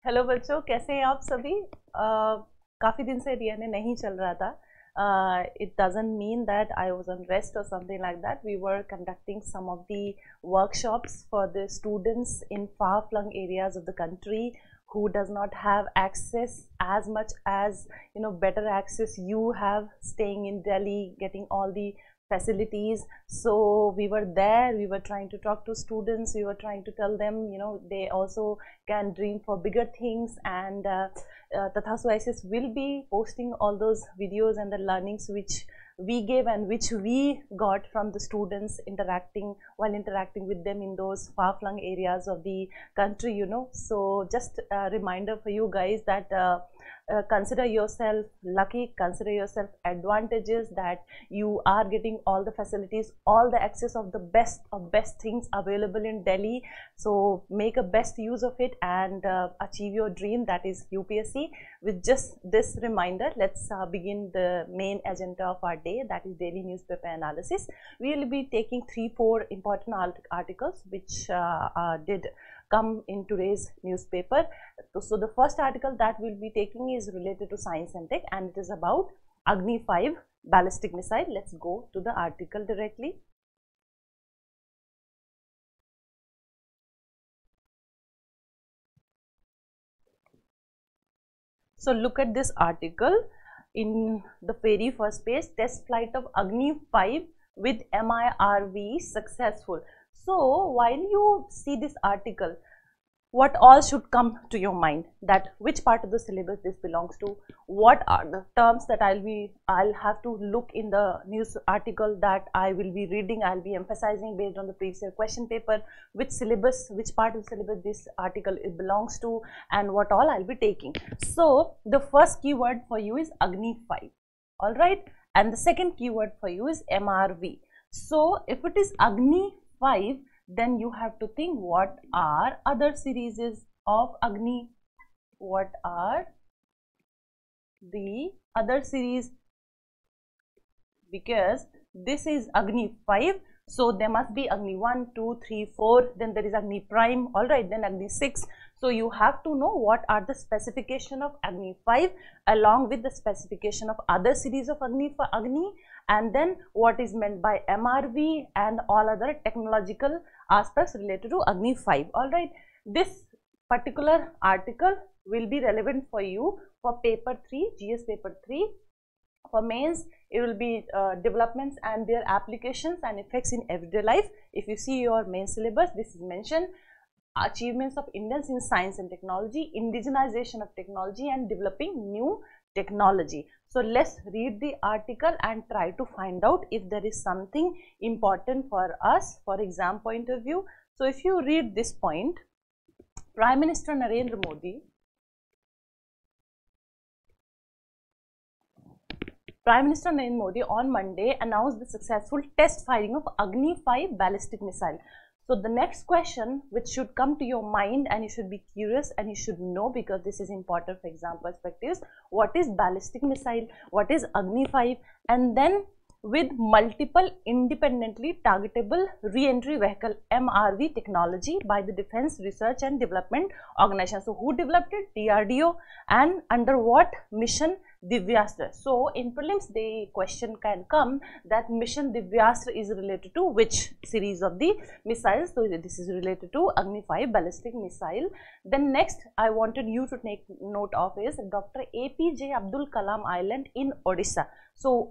Hello बच्चों, कैसे हैं आप सभी। काफ़ी दिन से डीएनए नहीं चल रहा था. It doesn't mean that I was on rest or something like that. We were conducting some of the workshops for the students in far-flung areas of the country who does not have access as much as, better access you have staying in Delhi, getting all the facilities. So we were there, we were trying to talk to students, we were trying to tell them, they also can dream for bigger things. And Tathastu-ICS will be posting all those videos and the learnings which we gave and which we got from the students while interacting with them in those far-flung areas of the country. So just a reminder for you guys that consider yourself lucky, consider yourself advantageous that you are getting all the facilities, all the access of the best things available in Delhi. So make a best use of it and achieve your dream, that is UPSC. With just this reminder, let's begin the main agenda of our day, that is daily newspaper analysis. We will be taking 3-4 important articles which did come in today's newspaper. So the first article that we'll be taking is related to science and tech, and it is about Agni 5 ballistic missile. Let's go to the article directly. So look at this article. In the very first page, test flight of Agni 5 with MIRV successful. So while you see this article, what all should come to your mind, that which part of the syllabus this belongs to, what are the terms that I'll have to look in the news article that I will be reading, I'll be emphasizing based on the previous question paper, which part of the syllabus this article belongs to, and what all I'll be taking. So the first keyword for you is Agni 5, all right, and the second keyword for you is MRV. So if it is Agni 5, then you have to think what are other series of Agni, what are the other series, because this is Agni 5, so there must be Agni 1, 2, 3, 4, then there is Agni prime, all right, then Agni 6. So you have to know what are the specification of Agni 5 along with the specification of other series of Agni, and then what is meant by MRV and all other technological aspects related to Agni 5. All right, this particular article will be relevant for you for paper 3, GS paper 3. For mains, it will be developments and their applications and effects in everyday life. If you see your main syllabus, this is mentioned: achievements of Indians in science and technology, indigenization of technology, and developing new technology. So let's read the article and try to find out if there is something important for us for exam point of view. So if you read this point, Prime Minister Narendra Modi on Monday announced the successful test firing of Agni 5 ballistic missile. So the next question which should come to your mind, and you should be curious and you should know, because this is important for exam perspectives, what is ballistic missile, what is Agni 5, and then with multiple independently targetable re-entry vehicle MRV technology by the Defense Research and Development Organization. So who developed it? DRDO, and under what mission? Divyastra. So in prelims the question can come that mission Divyastra is related to which series of the missiles. So this is related to Agni 5 ballistic missile. Then next I wanted you to take note of is Dr. APJ Abdul Kalam Island in Odisha. So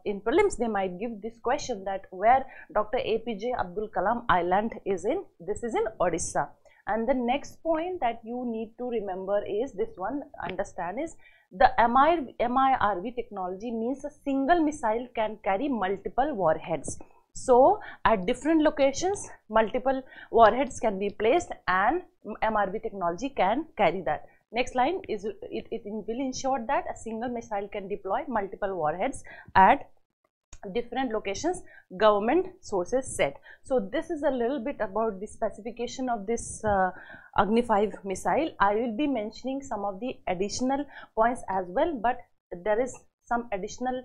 in prelims they might give this question that where Dr. APJ Abdul Kalam Island is in. This is in Odisha. And the next point that you need to remember is this one, understand, is the MIRV technology means a single missile can carry multiple warheads. So at different locations multiple warheads can be placed and MRV technology can carry that. Next line is it will ensure that a single missile can deploy multiple warheads at different locations, government sources said. So this is a little bit about the specification of this Agni 5 missile. I will be mentioning some of the additional points as well, but there is some additional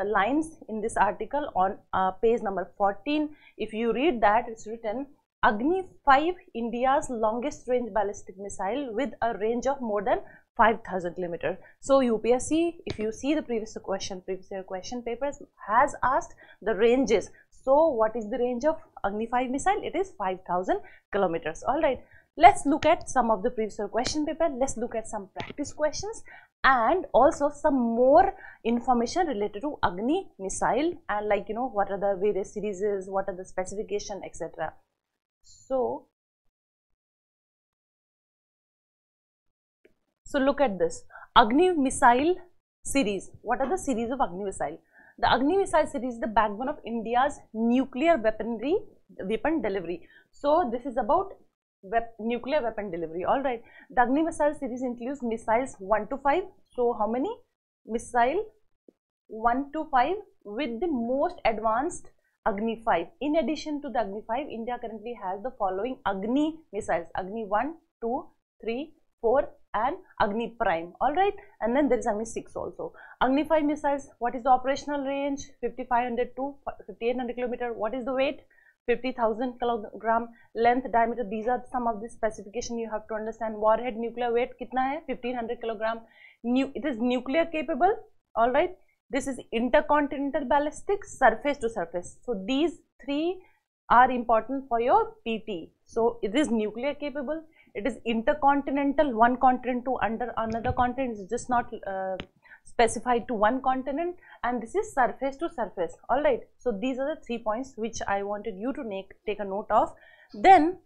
lines in this article on page number 14. If you read that, it's written Agni 5, India's longest range ballistic missile with a range of more than 5,000 km. So UPSC, if you see the previous year question papers, has asked the ranges. So what is the range of Agni 5 missile? It is 5,000 kilometers. All right. Let's look at some of the previous year question paper. Let's look at some practice questions and also some more information related to Agni missile, and like, you know, what are the various series, what are the specification, etc. So look at this Agni missile series. What are the series of Agni missile? The Agni missile series is the backbone of India's nuclear weapon delivery. So this is about nuclear weapon delivery. All right. The Agni missile series includes missiles 1 to 5. So how many? Missile 1 to 5 with the most advanced Agni 5. In addition to the Agni 5, India currently has the following Agni missiles: Agni 1, 2, 3, 4 and Agni Prime. All right. And then there is Agni 6 also. Agni 5 missiles, what is the operational range? 5,500 to 5,800 km. What is the weight? 50,000 kilogram. Length, diameter, these are some of the specification you have to understand. Warhead nuclear weight kitna hai? 1,500 kilogram. It is nuclear capable. All right. This is intercontinental ballistic, surface to surface. So these three are important for your PT. So it is nuclear capable. It is intercontinental, one continent to another continent. It's just not specified to one continent, and this is surface to surface. All right. So these are the 3 points which I wanted you to take a note of. Then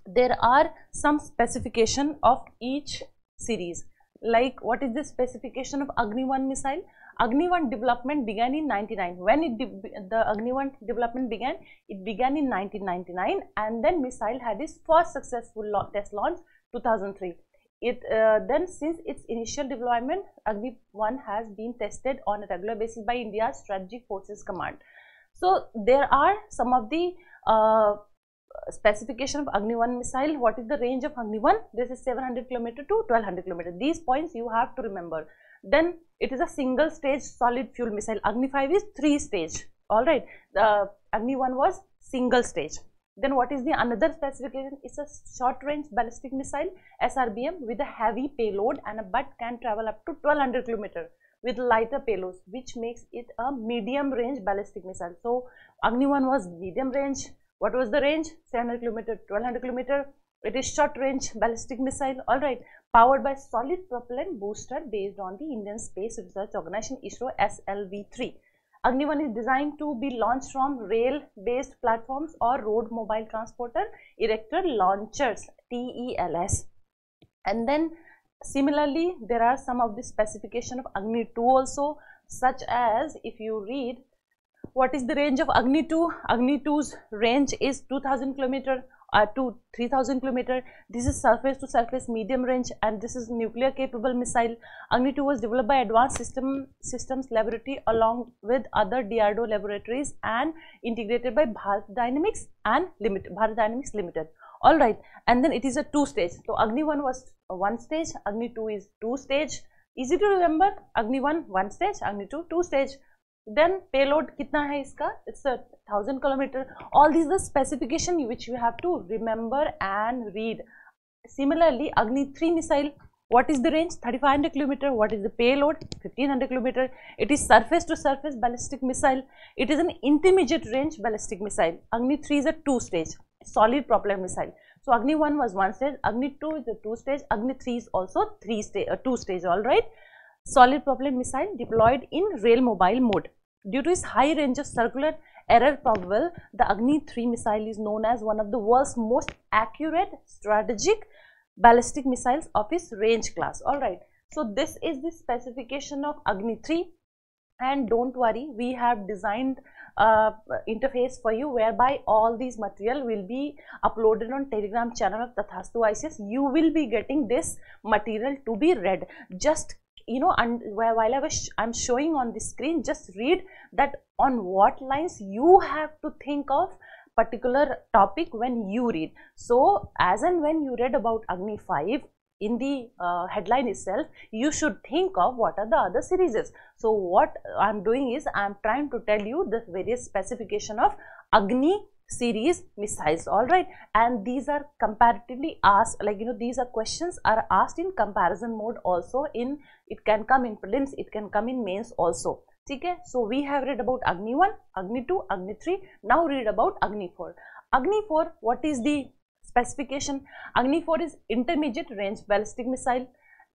there are some specification of each series. Like, what is the specification of Agni 1 missile? Agni 1 development began in 1999. When the Agni 1 development began, it began in 1999, and then missile had its first successful test launch 2003. Then since its initial deployment, Agni 1 has been tested on a regular basis by India's Strategic Forces Command. So there are some of the specification of Agni 1 missile. What is the range of Agni 1? This is 700 km to 1200 km. These points you have to remember. Then it is a single stage solid fuel missile. Agni 5 is 3 stage. All right. The Agni 1 was single stage. Then what is the another specification? It's a short range ballistic missile, SRBM, with a heavy payload, and a butt can travel up to 1200 km with lighter payloads, which makes it a medium range ballistic missile. So Agni 1 was medium range. What was the range? 700 km, 1200 km. It is short range ballistic missile. All right. Powered by solid propellant booster based on the Indian Space Research Organization ISRO SLV-3. Agni 1 is designed to be launched from rail-based platforms or road mobile transporter erector launchers, TELS. And then similarly, there are some of the specification of Agni 2 also, such as, if you read, what is the range of Agni 2? Agni 2's range is 2000 km to 3000 km. This is surface to surface medium range, and this is nuclear capable missile. Agni 2 was developed by Advanced Systems Laboratory along with other DRDO laboratories and integrated by Bharat Dynamics Limited. All right. And then it is a 2 stage. So Agni 1 was 1 stage, Agni 2 is 2 stage. Easy to remember. Agni 1 1 stage, Agni 2 2 stage. Then payload kitna hai iska? It's a 1000 km. All these are the specification which you have to remember and read. Similarly, Agni 3 missile, what is the range? 3500 km. What is the payload? 1500 km. It is surface to surface ballistic missile. It is an intermediate range ballistic missile. Agni 3 is a 2 stage solid propellant missile. So Agni 1 was 1 stage, Agni 2 is a 2 stage, Agni 3 is also 2 stage. All right. Solid propellant missile deployed in rail mobile mode. Due to its high range of circular error probable, the Agni 3 missile is known as one of the world's most accurate strategic ballistic missiles of its range class. All right. So this is the specification of Agni 3, and don't worry, we have designed interface for you whereby all these material will be uploaded on Telegram channel of Tathastu-ICS. You will be getting this material to be read. Just and while I'm showing on the screen, just read that on what lines you have to think of particular topic when you read. So as and when you read about Agni 5 in the headline itself, you should think of what are the other series. So what I'm doing is I'm trying to tell you the various specification of Agni series missiles. All right, and these are comparatively asked, like these are questions are asked in comparison mode also. In it can come in prelims, it can come in mains also. Okay, so we have read about Agni 1, Agni 2, Agni 3. Now read about Agni 4. Agni 4, what is the specification? Agni 4 is intermediate range ballistic missile.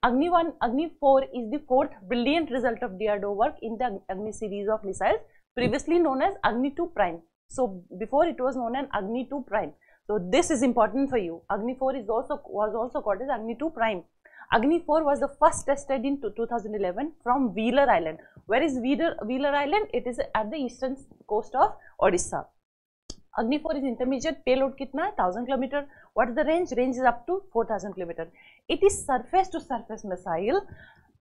Agni 1, Agni 4 is the fourth brilliant result of DRDO work in the Agni series of missiles, previously known as Agni 2 prime. So before it was known as Agni 2 prime. So this is important for you. Agni 4 was also called as Agni 2 prime. Agni 4 was the first tested in 2011 from Wheeler Island. Where is Wheeler Island? It is at the eastern coast of Odisha. Agni 4 is intermediate, payload kitna hai? 1000 km. What is the range? Range is up to 4000 km. It is surface to surface missile.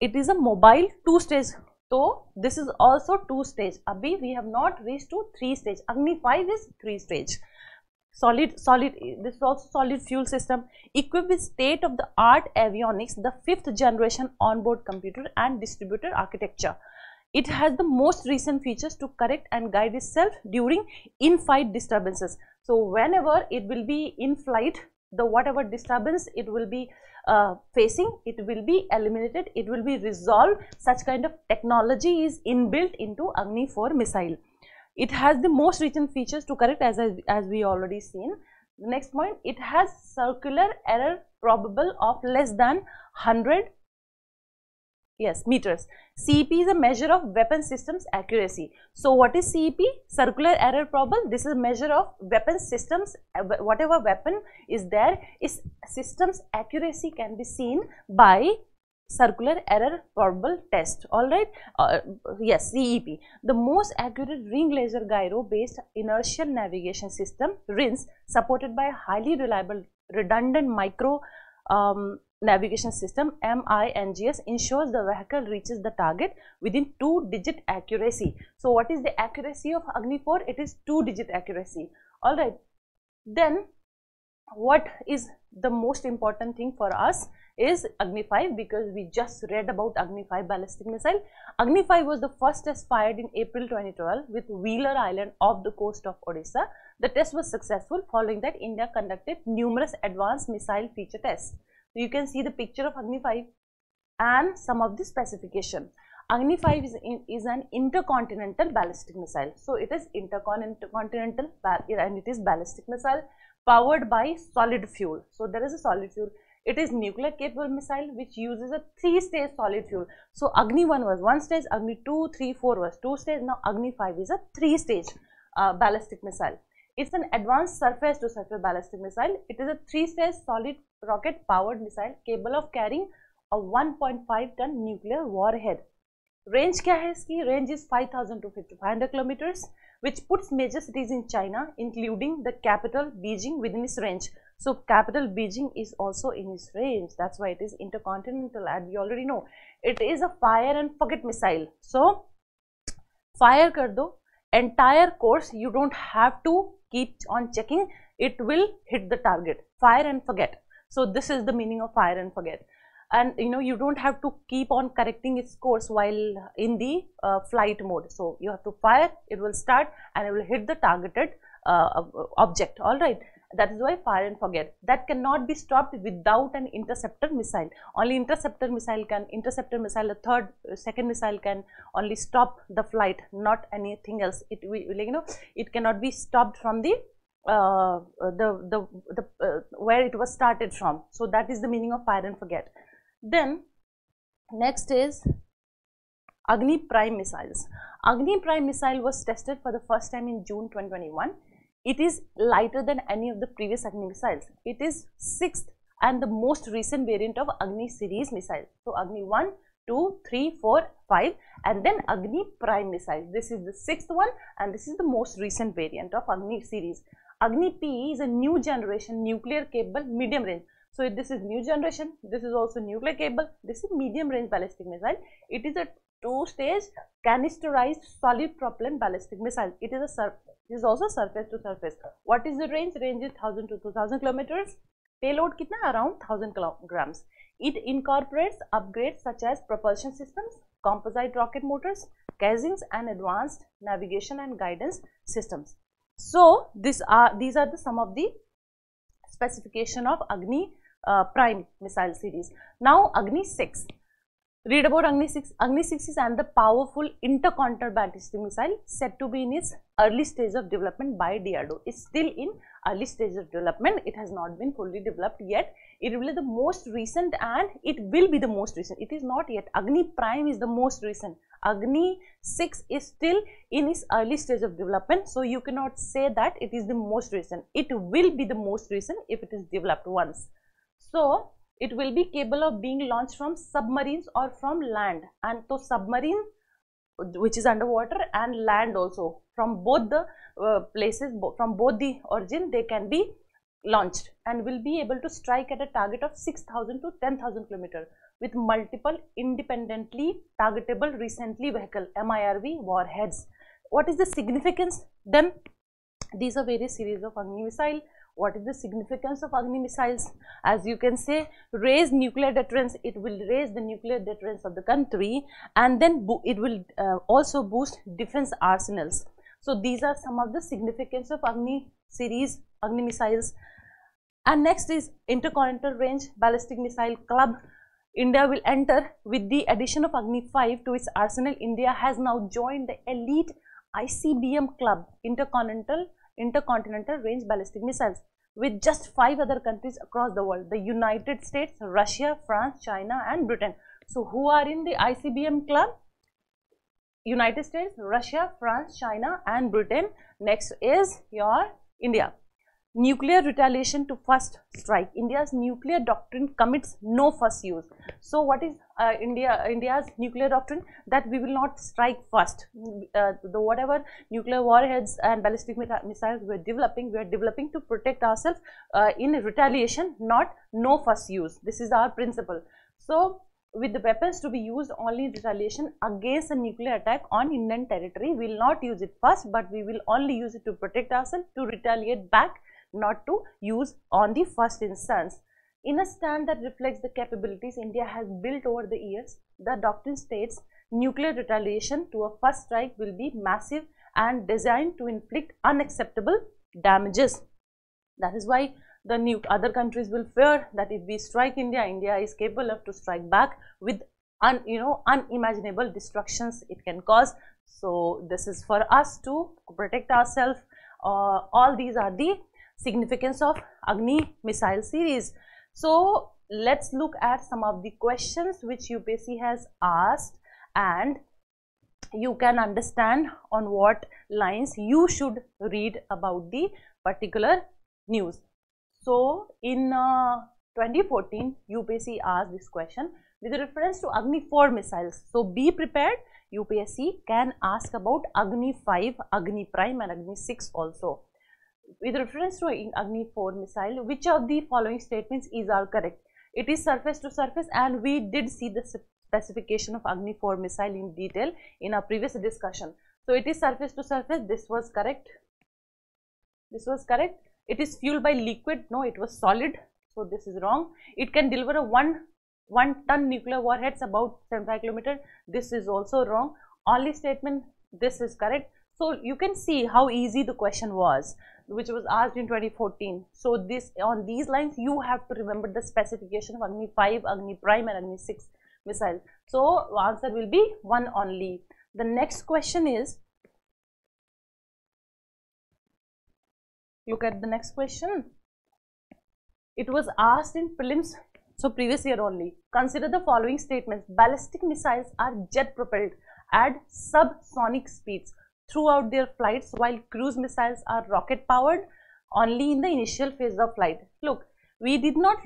It is a mobile 2-stage. So this is also 2-stage. Abhi we have not reached to 3-stage. Agni 5 is 3-stage. Solid, this is also solid fuel system, equipped with state-of-the-art avionics, the 5th generation onboard computer and distributed architecture. It has the most recent features to correct and guide itself during in-flight disturbances. So whenever it will be in flight, the whatever disturbance it will be facing, it will be eliminated, it will be resolved. Such kind of technology is inbuilt into Agni 4 missile. It has the most recent features to correct, as we already seen. The next point, it has circular error probable of less than 100 meters. CEP is a measure of weapon systems accuracy. So what is CEP? Circular error probable. This is a measure of weapon systems. Whatever weapon is there, is systems accuracy can be seen by circular error probable test. All right, yes, CEP, the most accurate ring laser gyro based inertial navigation system, RINS, supported by a highly reliable redundant micro navigation system, MINGS, ensures the vehicle reaches the target within 2-digit accuracy. So what is the accuracy of Agni 4? It is 2-digit accuracy. All right, then what is the most important thing for us is Agni 5, because we just read about Agni 5 ballistic missile. Agni 5 was the first test fired in April 2012 with Wheeler Island off the coast of Odisha. The test was successful. Following that, India conducted numerous advanced missile feature tests. So you can see the picture of Agni 5 and some of the specification. Agni 5 is an intercontinental ballistic missile. So it is intercontinental and it is ballistic missile powered by solid fuel. So there is a solid fuel. It is nuclear capable missile which uses a 3-stage solid fuel. So Agni 1 was 1 stage, Agni 2, 3, 4 was 2 stage. Now Agni 5 is a 3-stage ballistic missile. It's an advanced surface to surface ballistic missile. It is a 3-stage solid rocket powered missile capable of carrying a 1.5 ton nuclear warhead. Range kya hai iski? Range is 5000 to 5500 kilometers, which puts major cities in China, including the capital Beijing, within its range. So capital Beijing is also in its range. That's why it is intercontinental, and we already know it is a fire and forget missile. So fire kar do, entire course you don't have to keep on checking, it will hit the target. Fire and forget. So this is the meaning of fire and forget. And you don't have to keep on correcting its course while in the flight mode. So you have to fire, it will start and it will hit the targeted object. All right, that is why fire and forget. That cannot be stopped without an interceptor missile. Only interceptor missile, the second missile can only stop the flight, not anything else. It cannot be stopped from the where it was started from. So that is the meaning of fire and forget. Then next is Agni Prime missiles. Agni Prime missile was tested for the first time in June 2021. It is lighter than any of the previous Agni missiles. It is 6th and the most recent variant of Agni series missile. So Agni 1, 2, 3, 4, 5 and then Agni Prime missile. This is the 6th one and this is the most recent variant of Agni series. Agni P is a new generation nuclear capable medium range. So this is new generation, this is also nuclear capable, this is medium range ballistic missile. It is a 2-stage canisterized solid propellant ballistic missile. It is also surface to surface. What is the range? Range is 1000 to 2000 kilometers. Payload kitna? Around 1000 kilograms. It incorporates upgrades such as propulsion systems, composite rocket motors, casings and advanced navigation and guidance systems. So these are the some of the specification of Agni prime missile series. Now Agni 6. Read about Agni 6. Agni 6 is another powerful intercontinental ballistic missile said to be in its early stage of development by DRDO. It's still in early stage of development. It has not been fully developed yet. It will be the most recent, and it will be the most recent. It is not yet. Agni prime is the most recent. Agni 6 is still in its early stage of development. So you cannot say that it is the most recent. It will be the most recent if it is developed once. So it will be capable of being launched from submarines or from land, and so submarine, which is underwater, and land also, from both the places, from both the origin, they can be launched and will be able to strike at a target of 6,000 to 10,000 km with multiple independently targetable recently vehicle MIRV warheads. What is the significance then? These are various series of Agni missile. What is the significance of Agni missiles? As you can say, raise nuclear deterrence. It will raise the nuclear deterrence of the country, and then it will also boost defense arsenals. So these are some of the significance of Agni series, Agni missiles. And next is Intercontinental Range Ballistic Missile Club. India will enter with the addition of Agni 5 to its arsenal. India has now joined the elite ICBM club, Intercontinental Range Ballistic Missiles, with just 5 other countries across the world: the United States, Russia, France, China and Britain. So who are in the ICBM club? United States, Russia, France, China and Britain. Next is your India. Nuclear retaliation to first strike. India's nuclear doctrine commits no first use. So what is India's nuclear doctrine? That we will not strike first. The whatever nuclear warheads and ballistic missiles we are developing to protect ourselves in retaliation, not no first use. This is our principle. So with the weapons to be used only in retaliation against a nuclear attack on Indian territory, we will not use it first, but we will only use it to protect ourselves, to retaliate back, not to use on the first instance. In a stand that reflects the capabilities India has built over the years, the doctrine states nuclear retaliation to a first strike will be massive and designed to inflict unacceptable damages. That is why the other countries will fear that if we strike India, India is capable of to strike back with unimaginable destructions it can cause. So this is for us to protect ourselves. All these are the significance of Agni missile series. So let's look at some of the questions which UPSC has asked, and you can understand on what lines you should read about the particular news. So in 2014 UPSC asked this question with reference to Agni 4 missiles. So be prepared, UPSC can ask about Agni 5, Agni prime and Agni 6 also. With reference to Agni 4 missile, which of the following statements are correct? It is surface to surface, and we did see the specification of Agni 4 missile in detail in our previous discussion. So it is surface to surface. This was correct. This was correct. It is fueled by liquid. No, it was solid. So this is wrong. It can deliver a 1 ton nuclear warheads about 75 km. This is also wrong. Only statement, this is correct. So you can see how easy the question was, which was asked in 2014. So this, on these lines you have to remember the specification of Agni 5, Agni prime and Agni 6 missile. So answer will be 1 only. The next question is, look at the next question. It was asked in prelims, so previous year only. Consider the following statements. Ballistic missiles are jet propelled at subsonic speeds throughout their flights, while cruise missiles are rocket powered only in the initial phase of flight. Look, we did not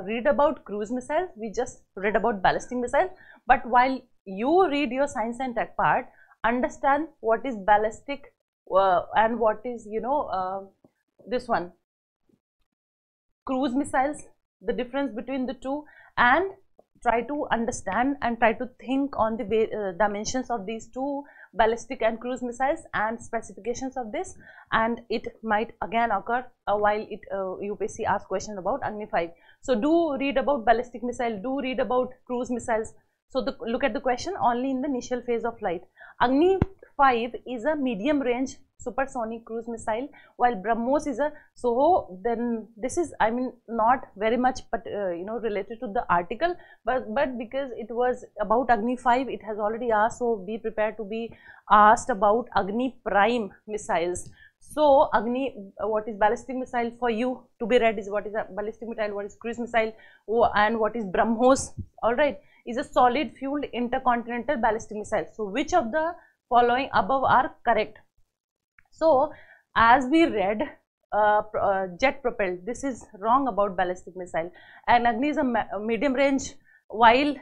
read about cruise missiles, we just read about ballistic missiles. But while you read your science and tech part, understand what is ballistic and what is, this one, cruise missiles, the difference between the two, and try to understand and try to think on the dimensions of these two, ballistic and cruise missiles, and specifications of this. And it might again occur while UPSC asks questions about Agni 5. So do read about ballistic missile, do read about cruise missiles. So look at the question, only in the initial phase of flight. Agni 5 is a medium range supersonic cruise missile, while BrahMos is a, so then this is, I mean, not very much, but related to the article, but because it was about Agni 5, it has already asked, so be prepared to be asked about Agni Prime missiles. So Agni, what is ballistic missile for you to be read is what is a ballistic missile, what is cruise missile, and what is BrahMos. All right, is a solid fueled intercontinental ballistic missile. So which of the following above are correct? So as we read, jet propelled, this is wrong about ballistic missile, and Agni is a medium range, while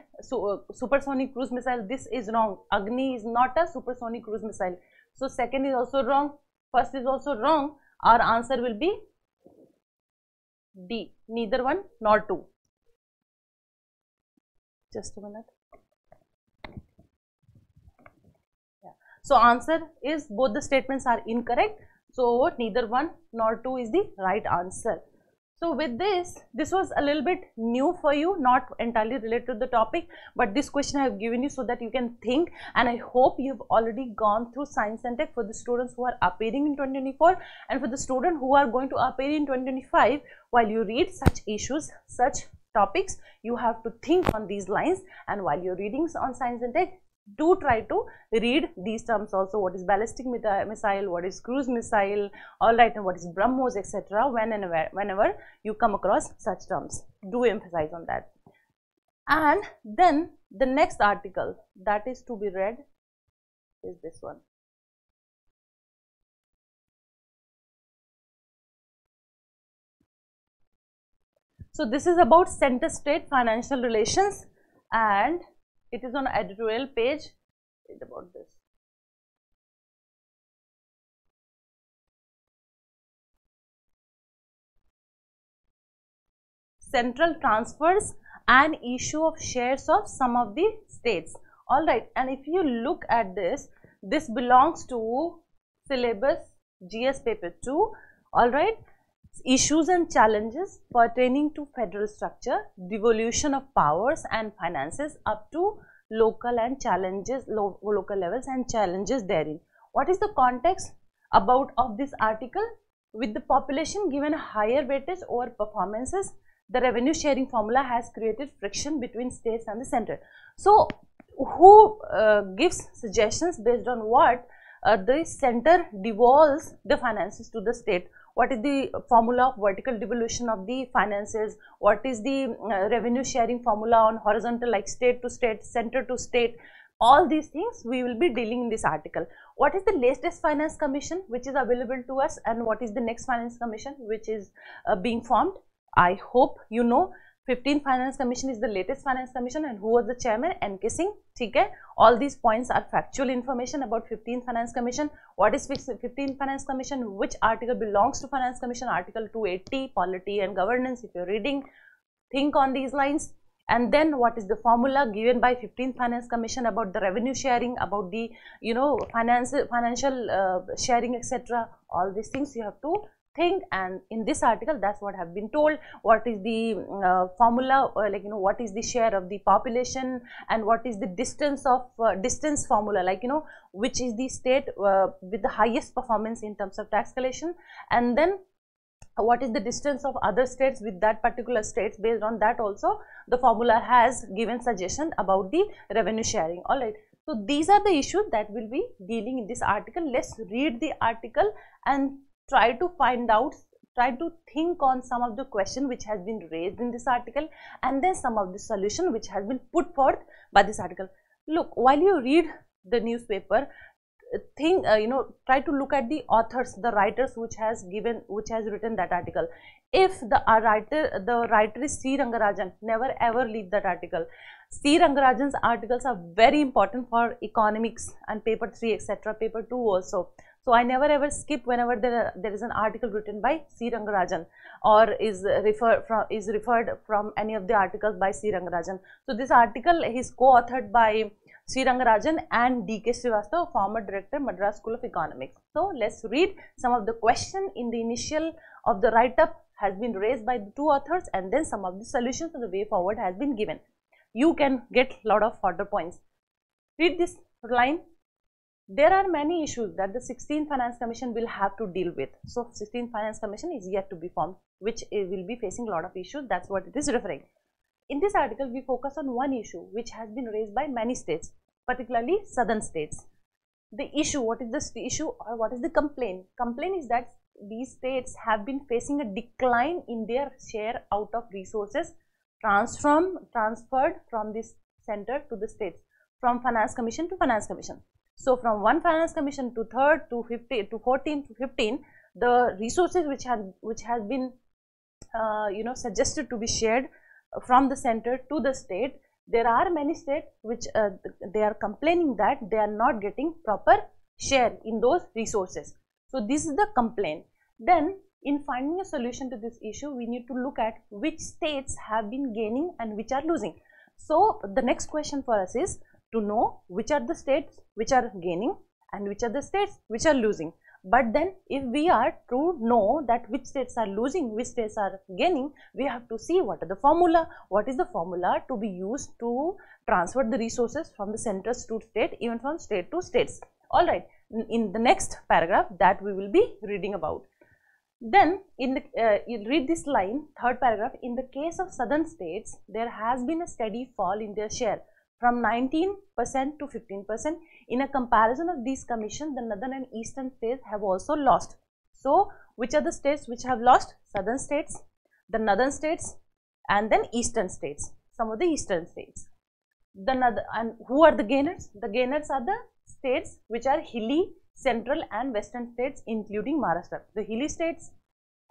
supersonic cruise missile, this is wrong. Agni is not a supersonic cruise missile. So second is also wrong, first is also wrong. Our answer will be D, neither one nor two. Just a minute. Yeah. So answer is, both the statements are incorrect. So neither one nor two is the right answer. So with this was a little bit new for you, not entirely related to the topic, but this question I have given you so that you can think, and I hope you have already gone through Science and Tech for the students who are appearing in 2024, and for the student who are going to appear in 2025. While you read such issues, such topics, you have to think on these lines, and while you're reading on Science and Tech, do try to read these terms also. What is ballistic missile, what is cruise missile, all right, and what is BrahMos, etc. Whenever you come across such terms, do emphasize on that. And then the next article that is to be read is this one. So this is about center-state financial relations, and it is on editorial page. Read about this. Central transfers and issue of shares of some of the states. All right, and if you look at this, this belongs to syllabus GS paper 2. All right, issues and challenges pertaining to federal structure, devolution of powers and finances up to local and challenges, local levels and challenges therein. What is the context about of this article? With the population given a higher weightage over performances, the revenue sharing formula has created friction between states and the center. So who gives suggestions based on what the center devolves the finances to the state? What is the formula of vertical devolution of the finances? What is the revenue sharing formula on horizontal, like state to state, center to state? All these things we will be dealing in this article. What is the latest finance commission which is available to us, and what is the next finance commission which is being formed? I hope you know. 15th Finance Commission is the latest Finance Commission, and who was the chairman? N.K. Singh. Okay? All these points are factual information about 15th Finance Commission. What is 15th Finance Commission? Which article belongs to Finance Commission? Article 280, Polity and Governance. If you're reading, think on these lines. And then what is the formula given by 15th Finance Commission about the revenue sharing, about the financial sharing, etc. All these things you have to think, and in this article that's what have been told. What is the formula, what is the share of the population, and what is the distance of distance formula, which is the state with the highest performance in terms of tax collection, and then what is the distance of other states with that particular states. Based on that also the formula has given suggestion about the revenue sharing. All right, so these are the issues that will be dealing in this article. Let's read the article and try to find out, try to think on some of the question which has been raised in this article, and then some of the solution which has been put forth by this article. Look, while you read the newspaper, think, try to look at the authors, the writers which has written that article. If the writer is C. Rangarajan, never ever leave that article. C. Rangarajan's articles are very important for economics and paper 3, etc., paper 2 also. So I never ever skip whenever there is an article written by C. Rangarajan, or is referred from any of the articles by C. Rangarajan. So this article is co-authored by C. Rangarajan and D.K. Srivastava, former director, Madras School of Economics. So let's read some of the question in the initial of the write-up has been raised by the two authors, and then some of the solutions of the way forward has been given. You can get lot of further points. Read this line. there are many issues that the 16th Finance Commission will have to deal with. So 16th Finance Commission is yet to be formed, which will be facing a lot of issues. That's what it is referring. In this article, we focus on one issue which has been raised by many states, particularly southern states. The issue, what is the issue or what is the complaint? Complaint is that these states have been facing a decline in their share out of resources transferred from this center to the states, from Finance Commission to Finance Commission. So from one Finance Commission to 3rd to 15 to 14 to 15, the resources which has been suggested to be shared from the center to the state, there are many states which they are complaining that they are not getting proper share in those resources. So this is the complaint. Then in finding a solution to this issue, we need to look at which states have been gaining and which are losing. So the next question for us is to know which are the states which are gaining and which are the states which are losing. But then if we are to know that which states are losing, which states are gaining, we have to see what are the formula, what is the formula to be used to transfer the resources from the centers to state, even from state to states. Alright, in the next paragraph that we will be reading about. Then in the you read this line, third paragraph. In the case of southern states, there has been a steady fall in their share from 19% to 15%. In a comparison of these commissions, the northern and eastern states have also lost. So which are the states which have lost? Southern states, the northern states, and then eastern states, some of the eastern states. And who are the gainers? The gainers are the states which are hilly, central and western states, including Maharashtra. The hilly states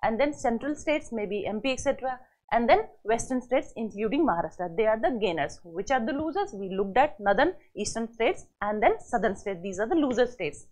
and then central states, maybe MP, etc., and then western states including Maharashtra. They are the gainers. Which are the losers? We looked at northern, eastern states and then southern states. These are the loser states.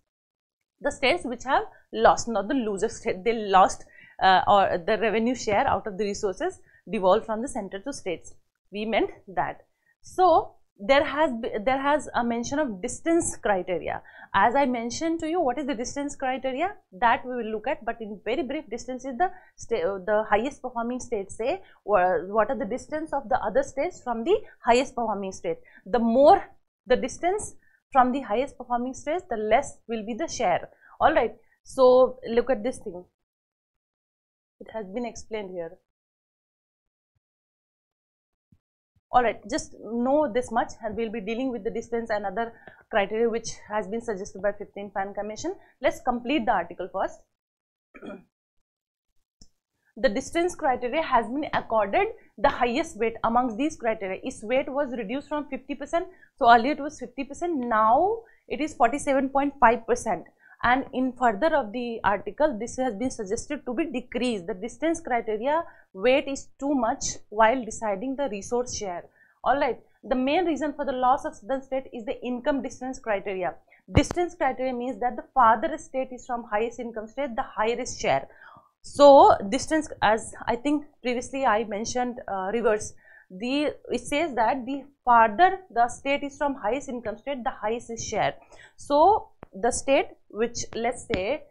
The states which have lost, not the loser state. They lost or the revenue share out of the resources devolved from the center to states. We meant that. So there has a mention of distance criteria. As I mentioned to you, what is the distance criteria? That we will look at, but in very brief, distance is the highest performing state, say, or what are the distance of the other states from the highest performing state. The more the distance from the highest performing states, the less will be the share. Alright, so look at this thing. It has been explained here. Alright, just know this much, and we will be dealing with the distance and other criteria which has been suggested by 15th Finance Commission. Let's complete the article first. The distance criteria has been accorded the highest weight amongst these criteria. Its weight was reduced from 50%. So earlier it was 50%, now it is 47.5%. And in further of the article, this has been suggested to be decreased. The distance criteria weight is too much while deciding the resource share. Alright, the main reason for the loss of southern state is the income distance criteria. Distance criteria means that the farther a state is from highest income state, the higher is share. So distance, as I think previously I mentioned reverse, it says that the farther the state is from highest income state, the highest is share. So the state which, let's say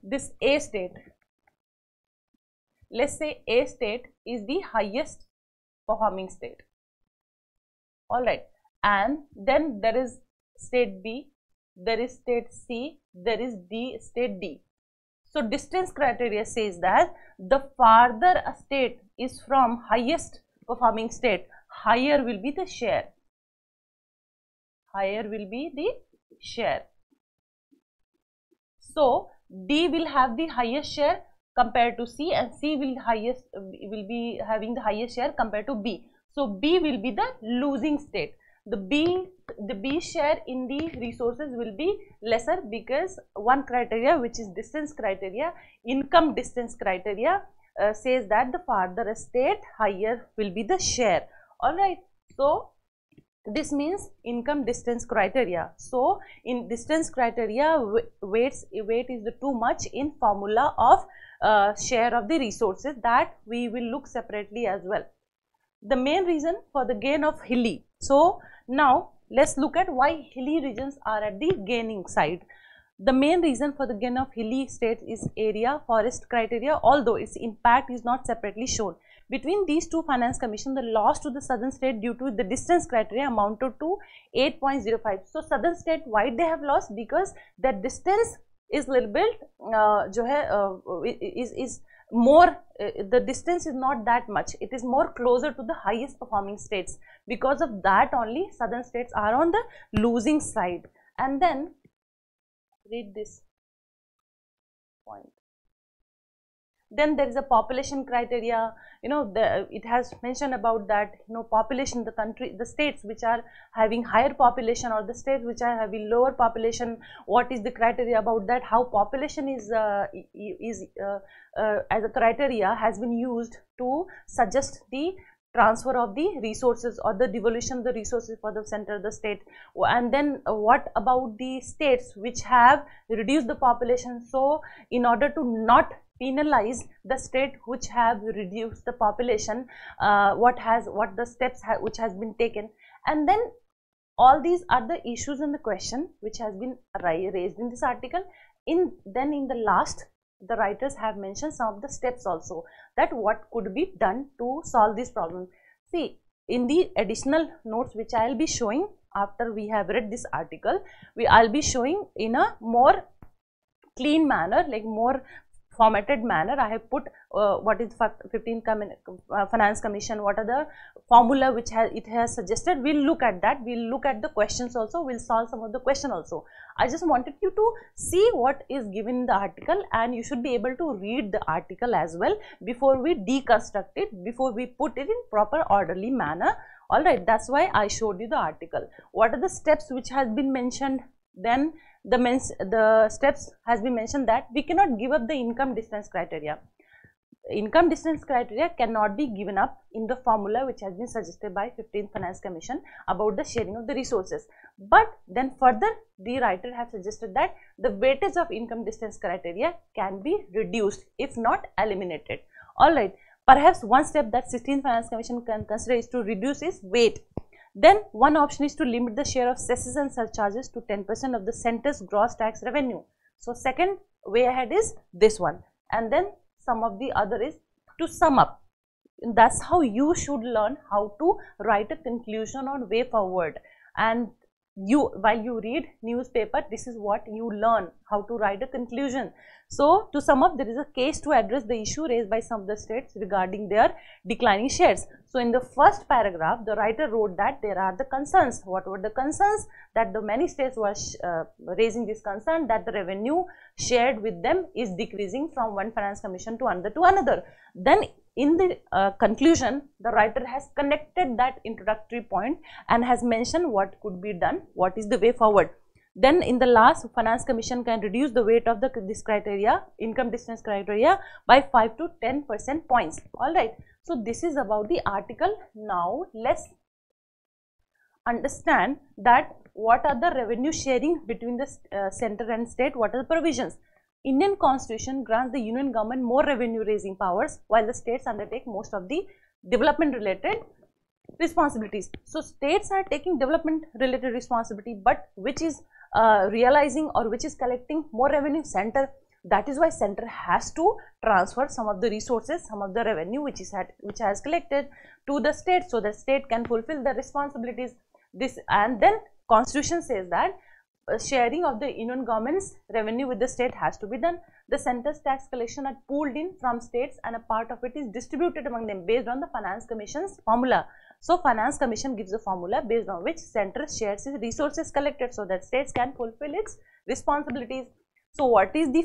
this A state, let's say A state is the highest performing state. Alright, and then there is state B, there is state C, there is state D. So distance criteria says that the farther a state is from highest performing state, higher will be the share. Higher will be the share. So D will have the highest share compared to C, and C will be having the highest share compared to B. So B will be the losing state. The B share in the resources will be lesser because one criteria, which is distance criteria, income distance criteria, says that the farther a state, higher will be the share. Alright, so this means income distance criteria. So in distance criteria, weight is the too much in formula of share of the resources, that we will look separately as well. The main reason for the gain of hilly. So now let's look at why hilly regions are at the gaining side. The main reason for the gain of hilly states is area forest criteria, although its impact is not separately shown. Between these two finance commission, the loss to the southern state due to the distance criteria amounted to 8.05. So southern state, why they have lost? Because the distance is little bit is more, the distance is not that much, it is more closer to the highest performing states. Because of that only southern states are on the losing side. And then read this point. Then there is a population criteria, it has mentioned about that, population, the country, the states which are having higher population or the states which are having lower population, what is the criteria about that, how population is as a criteria has been used to suggest the transfer of the resources or the devolution of the resources for the center of the state. And then what about the states which have reduced the population? So in order to not penalize the state which have reduced the population, what the steps which has been taken. And then all these are the issues in the question which has been raised in this article. Then in the last, the writers have mentioned some of the steps also, that what could be done to solve this problem. See, in the additional notes which I will be showing after we have read this article, I'll be showing in a more clean manner, like more formatted manner. I have put what is 15th Finance Commission, what are the formula which it has suggested. We'll look at that, we'll look at the questions also, we'll solve some of the question also. I just wanted you to see what is given in the article, and you should be able to read the article as well before we deconstruct it, before we put it in proper orderly manner. Alright, that's why I showed you the article. What are the steps which has been mentioned? Then the steps has been mentioned that we cannot give up the income distance criteria. Income distance criteria cannot be given up in the formula which has been suggested by 15th Finance Commission about the sharing of the resources. But then further, the writer have suggested that the weightage of income distance criteria can be reduced, if not eliminated. Alright, perhaps one step that 16th Finance Commission can consider is to reduce its weight. Then one option is to limit the share of cesses and surcharges to 10% of the center's gross tax revenue. So second way ahead is this one, and then some of the other is to sum up. That's how you should learn how to write a conclusion or way forward. And while you read newspaper, this is what you learn, how to write a conclusion. So to sum up, there is a case to address the issue raised by some of the states regarding their declining shares. So in the first paragraph, the writer wrote that there are the concerns. What were the concerns? That the many states were raising this concern that the revenue shared with them is decreasing from one finance commission to another. Then in the conclusion, the writer has connected that introductory point and has mentioned what could be done, what is the way forward. Then in the last, Finance Commission can reduce the weight of this criteria, income distance criteria, by 5 to 10% points. Alright, so this is about the article. Now let's understand that what are the revenue sharing between the center and state, what are the provisions. Indian Constitution grants the Union government more revenue raising powers, while the states undertake most of the development related responsibilities. So states are taking development related responsibility, but which is realizing or which is collecting more revenue? Center. That is why center has to transfer some of the resources, some of the revenue which has collected to the state, so the state can fulfill the responsibilities. This, and then Constitution says that sharing of the Union government's revenue with the state has to be done. The center's tax collection are pooled in from states, and a part of it is distributed among them based on the Finance Commission's formula. So Finance Commission gives a formula based on which center shares its resources collected so that states can fulfill its responsibilities. So what is the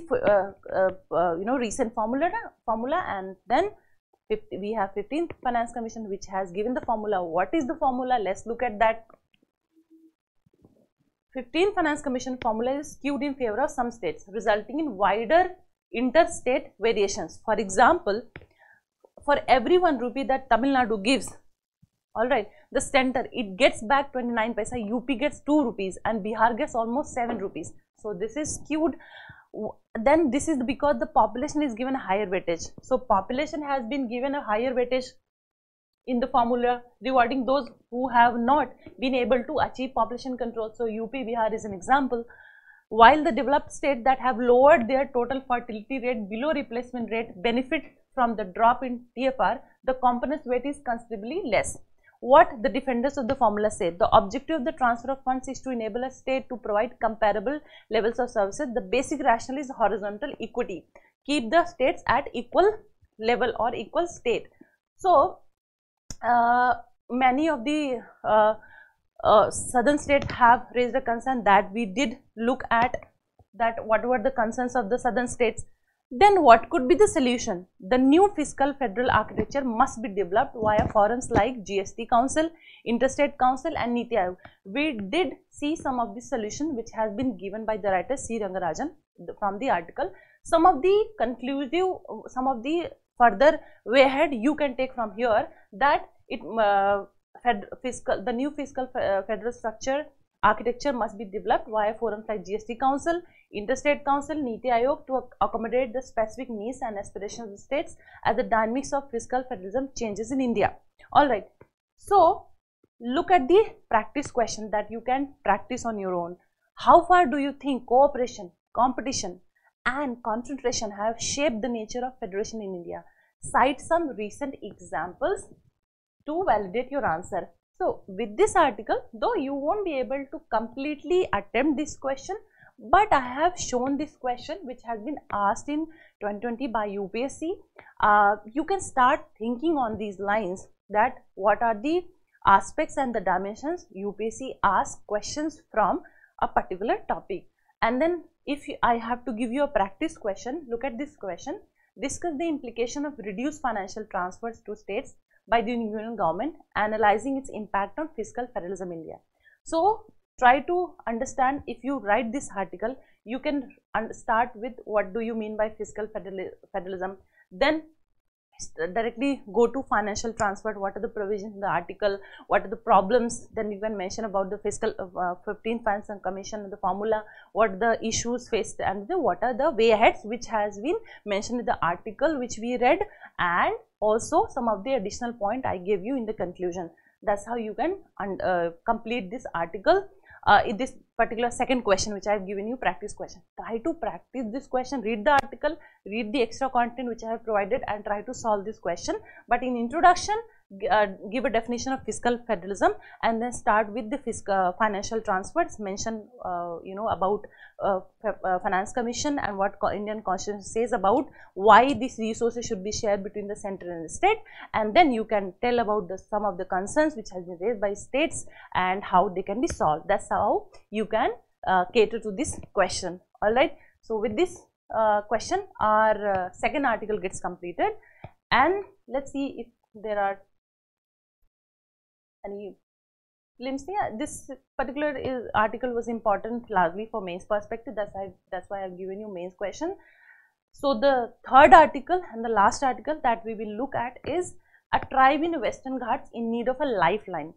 recent formula, and then we have 15th Finance Commission which has given the formula. What is the formula? Let's look at that. 15th Finance Commission formula is skewed in favor of some states, resulting in wider interstate variations. For example, for every 1 rupee that Tamil Nadu gives, alright, the center, it gets back 29 paisa, UP gets 2 rupees and Bihar gets almost 7 rupees. So this is skewed. Then this is because the population is given a higher weightage. So population has been given a higher weightage in the formula, rewarding those who have not been able to achieve population control. So UP, Bihar is an example. While the developed states that have lowered their total fertility rate below replacement rate benefit from the drop in TFR, the component's weight is considerably less. What the defenders of the formula say: the objective of the transfer of funds is to enable a state to provide comparable levels of services. The basic rationale is horizontal equity. Keep the states at equal level or equal state. So, many of the southern states have raised a concern that we did look at, that what were the concerns of the southern states. Then what could be the solution? The new fiscal federal architecture must be developed via forums like GST Council, Interstate Council and Niti Aayog. We did see some of the solution which has been given by the writer C. Rangarajan from the article. Some of the conclusive, some of the further way ahead you can take from here, that it the new fiscal federal structure architecture must be developed via forums like GST Council, Interstate Council, Niti Aayog to accommodate the specific needs and aspirations of the states as the dynamics of fiscal federalism changes in India. Alright, so look at the practice question that you can practice on your own. How far do you think cooperation, competition and concentration have shaped the nature of federation in India? Cite some recent examples to validate your answer. So, with this article, though you won't be able to completely attempt this question, but I have shown this question which has been asked in 2020 by UPSC. You can start thinking on these lines, that what are the aspects and the dimensions UPSC asks questions from a particular topic. And then if I have to give you a practice question, look at this question: discuss the implication of reduced financial transfers to states by the union government, analyzing its impact on fiscal federalism in India. So, try to understand. If you write this article, you can start with what do you mean by fiscal federalism, then directly go to financial transfer, what are the provisions in the article, what are the problems, then you can mention about the fiscal 15th Finance and Commission and the formula, what are the issues faced, and what are the way aheads which has been mentioned in the article which we read, and also some of the additional point I gave you in the conclusion. That's how you can complete this article. In this particular second question which I have given you, practice question, try to practice this question, read the article, read the extra content which I have provided and try to solve this question. But in introduction, give a definition of fiscal federalism and then start with the fiscal financial transfers, mention about finance commission and what Indian constitution says about why these resources should be shared between the center and the state, and then you can tell about some of the concerns which has been raised by states and how they can be solved. That's how you can cater to this question. Alright, so with this question our second article gets completed, and let's see if there are any glimpse. Yeah, this particular article was important largely for mains perspective. That's why I've given you mains question. So the third article and the last article that we will look at is a tribe in Western Ghats in need of a lifeline.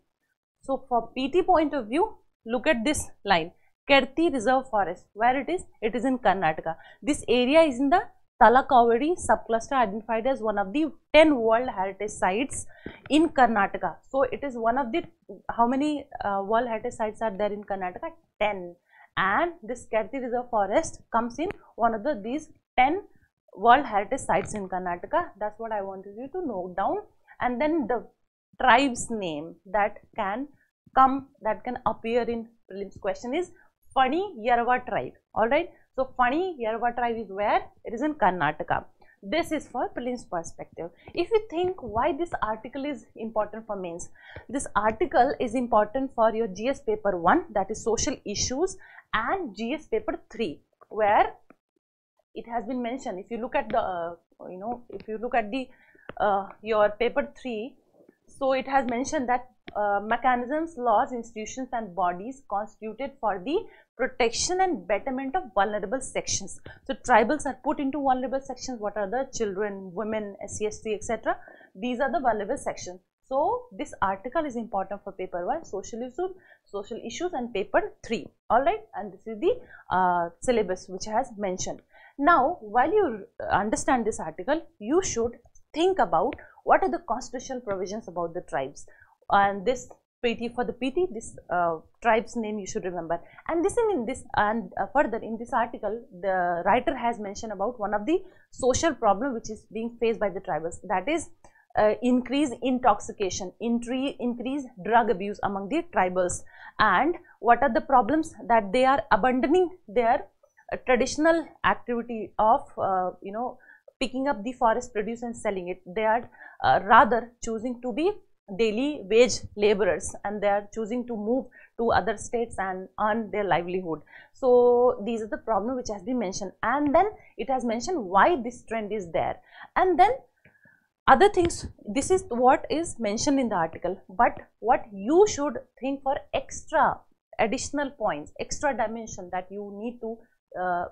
So for PT point of view, look at this line, Kerti Reserve Forest. Where it is? It is in Karnataka. This area is in the Talakavadi subcluster, identified as one of the 10 World Heritage Sites in Karnataka. So it is one of the, how many World Heritage Sites are there in Karnataka? 10. And this Kerti Reserve Forest comes in one of these 10 World Heritage Sites in Karnataka. That's what I wanted you to note down. And then the tribe's name that can come, that can appear in prelims question is Fani Yarwa tribe. Alright. So Fani Yarwa tribe is where? It is in Karnataka. This is for prelims perspective. If you think why this article is important for mains, this article is important for your GS paper 1, that is social issues, and GS paper 3, where it has been mentioned. If you look at the if you look at the your paper 3, so it has mentioned that mechanisms, laws, institutions and bodies constituted for the protection and betterment of vulnerable sections. So tribals are put into vulnerable sections. What are the? Children, women, SC/ST, etc. These are the vulnerable sections. So this article is important for paper 1, social issues and paper 3. Alright, and this is the syllabus which has mentioned. Now while you understand this article, you should think about what are the constitutional provisions about the tribes, and this PT, for the PT, this tribe's name you should remember. And this in this, and further in this article, the writer has mentioned about one of the social problem which is being faced by the tribals, that is increase intoxication, increase drug abuse among the tribals, and what are the problems, that they are abandoning their traditional activity of picking up the forest produce and selling it. They are rather choosing to be daily wage laborers, and they are choosing to move to other states and earn their livelihood. So these are the problem which has been mentioned, and then it has mentioned why this trend is there, and then other things. This is what is mentioned in the article, but what you should think for extra additional points, extra dimension that you need to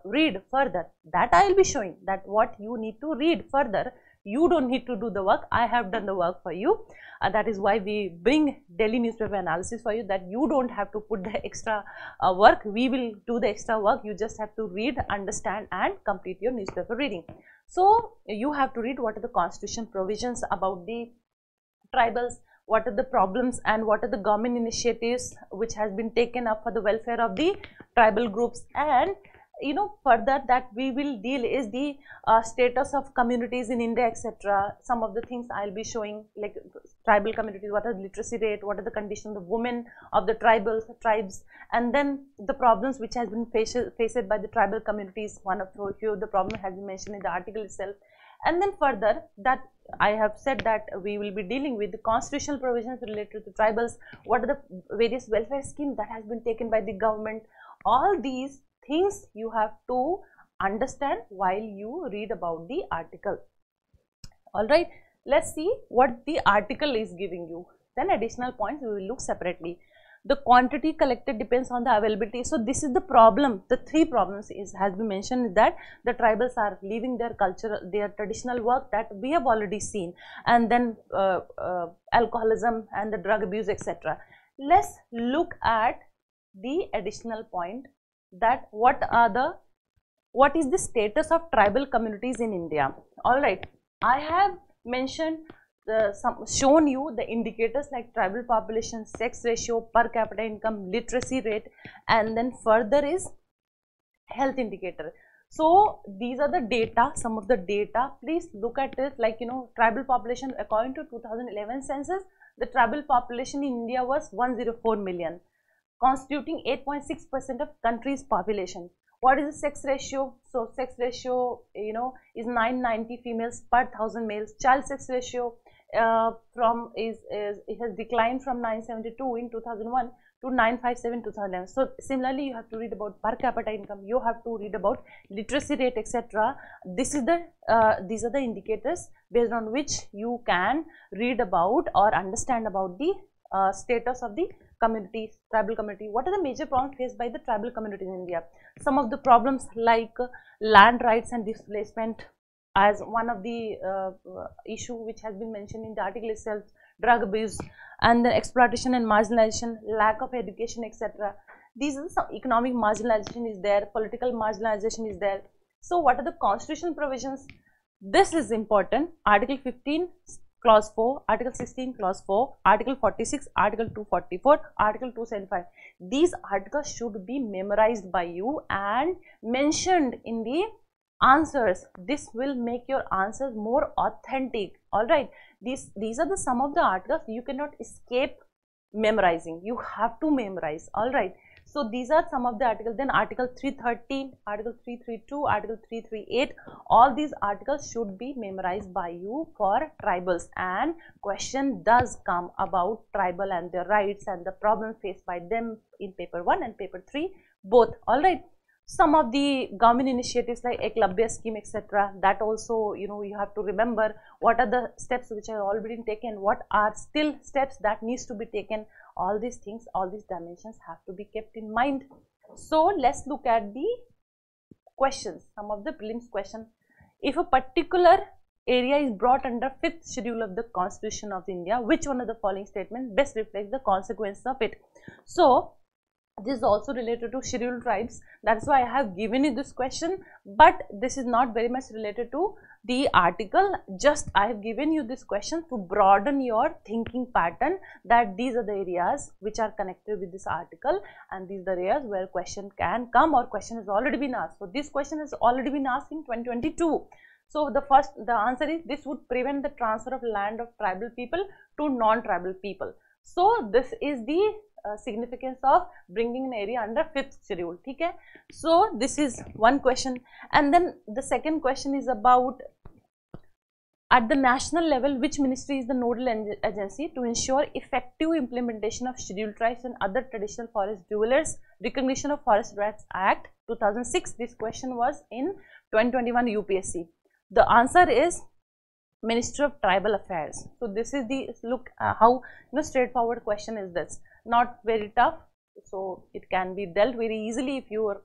read further, that I will be showing, that what you need to read further. You don't need to do the work, I have done the work for you. That is why we bring daily newspaper analysis for you, that you don't have to put the extra work, we will do the extra work. You just have to read, understand and complete your newspaper reading. So you have to read what are the constitution provisions about the tribals, what are the problems, and what are the government initiatives which has been taken up for the welfare of the tribal groups. And further that we will deal is the status of communities in India, etc. Some of the things I'll be showing, like tribal communities, what are the literacy rate, what are the conditions of women of the tribes, and then the problems which has been faced by the tribal communities. One of few of the problem has been mentioned in the article itself. And then further that I have said that we will be dealing with the constitutional provisions related to tribals, what are the various welfare schemes that has been taken by the government. All these things you have to understand while you read about the article. Alright, let's see what the article is giving you. Then additional points we will look separately. The quantity collected depends on the availability. So this is the problem. The three problems has been mentioned, that the tribals are leaving their culture, their traditional work that we have already seen, and then alcoholism and the drug abuse, etc. Let's look at the additional point, that what is the status of tribal communities in India. All right, I have mentioned shown you the indicators like tribal population, sex ratio, per capita income, literacy rate, and then further is health indicator. So these are the data, some of the data. Please look at it, like tribal population according to 2011 census, the tribal population in India was 104 million. Constituting 8.6% of country's population. What is the sex ratio? So sex ratio is 990 females per 1000 males. Child sex ratio it has declined from 972 in 2001 to 957 in 2011. So similarly you have to read about per capita income, you have to read about literacy rate, etc. This is the these are the indicators based on which you can read about or understand about the status of the communities, tribal community. What are the major problems faced by the tribal community in India? Some of the problems like land rights and displacement as one of the issue which has been mentioned in the article itself, drug abuse and the exploitation and marginalization, lack of education, etc. These are some economic marginalization is there, political marginalization is there. So what are the constitutional provisions? This is important. Article 15 Clause 4, Article 16, Clause 4, Article 46, Article 244, Article 275. These articles should be memorized by you and mentioned in the answers. This will make your answers more authentic. Alright, these are the some of the articles you cannot escape memorizing. You have to memorize. Alright. So these are some of the articles. Then Article 330, Article 332, Article 338, all these articles should be memorized by you for tribals, and question does come about tribal and their rights and the problem faced by them in paper 1 and paper 3 both. Alright. Some of the government initiatives like Eklavya scheme, etc. that also you have to remember what are the steps which are already taken, what are still steps that needs to be taken. All these things, all these dimensions have to be kept in mind. So let's look at the questions, some of the prelims question. If a particular area is brought under 5th schedule of the Constitution of India, which one of the following statements best reflects the consequences of it? So This is also related to scheduled tribes. That's why I have given you this question, but this is not very much related to the article. Just I have given you this question to broaden your thinking pattern, that these are the areas which are connected with this article, and these are the areas where question can come or question has already been asked. So this question has already been asked in 2022. So the answer is, this would prevent the transfer of land of tribal people to non-tribal people. So this is the significance of bringing an area under 5th schedule. Okay? So this is one question, and then the second question is about, at the national level, which ministry is the nodal agency to ensure effective implementation of scheduled tribes and other traditional forest dwellers recognition of Forest Rights Act 2006? This question was in 2021 UPSC. The answer is Ministry of Tribal Affairs. So this is the look how straightforward question is this. Not very tough, so it can be dealt very easily if your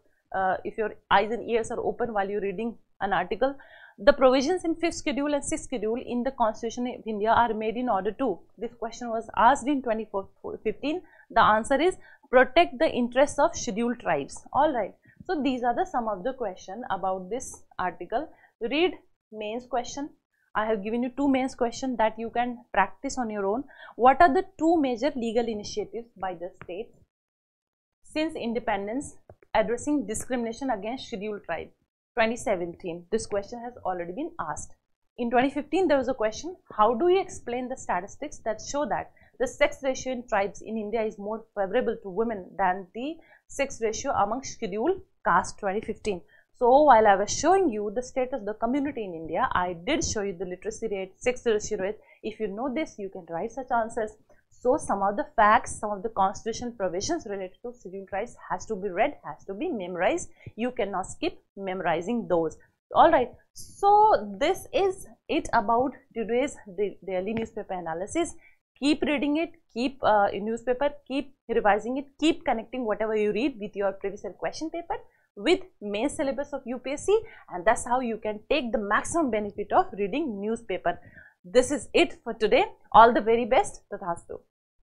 eyes and ears are open while you're reading an article. The provisions in 5th schedule and 6th schedule in the Constitution of India are made in order to. This question was asked in 2015. The answer is protect the interests of scheduled tribes. All right. So these are the some of the question about this article. Read mains question. I have given you 2 mains questions that you can practice on your own. What are the 2 major legal initiatives by the states since independence addressing discrimination against scheduled tribes? 2017. This question has already been asked. In 2015, there was a question, how do you explain the statistics that show that the sex ratio in tribes in India is more favorable to women than the sex ratio among scheduled caste? 2015. So while I was showing you the status of the community in India, I did show you the literacy rate, sex ratio rate. If you know this, you can write such answers. So some of the facts, some of the constitutional provisions related to scheduled tribes has to be read, has to be memorized. You cannot skip memorizing those. All right. So this is it about today's daily newspaper analysis. Keep reading it, keep newspaper, keep revising it, keep connecting whatever you read with your previous year question paper, with main syllabus of UPSC, and that's how you can take the maximum benefit of reading newspaper. This is it for today. All the very best. Tathastu.